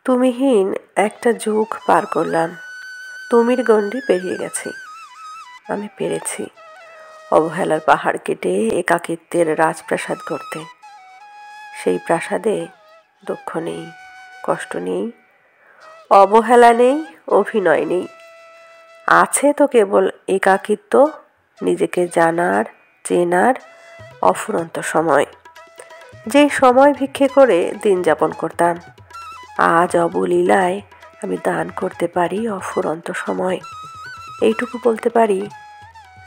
তুমিহীন একটা যুগ পার করলাম, তুমির গণ্ডি পেরিয়ে গেছি। আমি পেরেছি অবহেলার পাহাড় কেটে একাকিত্বের রাজপ্রাসাদ করতে। সেই প্রাসাদে দুঃখ নেই, কষ্ট নেই, অবহেলা নেই, অভিনয় নেই। আছে তো কেবল একাকিত্ব, নিজেকে জানার, চেনার অফুরন্ত সময়। যেই সময় ভিক্ষে করে দিন যাপন করতাম, আজ অবলীলায় আমি দান করতে পারি অফুরন্ত সময়। এইটুকু বলতে পারি,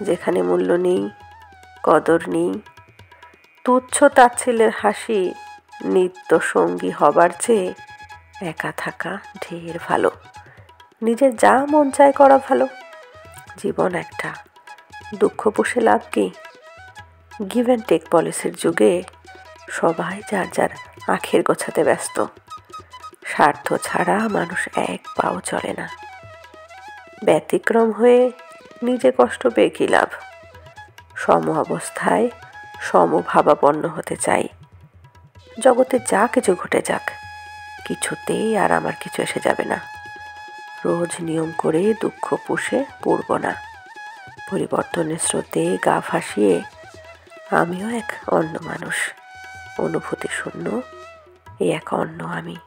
যেখানে মূল্য নেই, কদর নেই, তুচ্ছ তাচ্ছিল্যের হাসি নিত্য সঙ্গী হবার চেয়ে একা থাকা ঢের ভালো। নিজের যা মন চায় করা ভালো। জীবন একটা, দুঃখ পুষে লাভ কি? গিভ অ্যান্ড টেক পলিসির যুগে সবাই যার যার আখের গোছাতে ব্যস্ত। স্বার্থ ছাড়া মানুষ এক পাও চলে না। ব্যতিক্রম হয়ে নিজে কষ্ট পেয়ে কী লাভ? সম অবস্থায় সমভাবাপন্ন হতে চাই। জগতে যা কিছু ঘটে যাক, কিছুতেই আর আমার কিছু এসে যাবে না। রোজ নিয়ম করে দুঃখ পুষে পড়ব না। পরিবর্তনের স্রোতে গা ভাসিয়ে আমিও এক অন্য মানুষ, অনুভূতি শূন্য, এই এক অন্য আমি।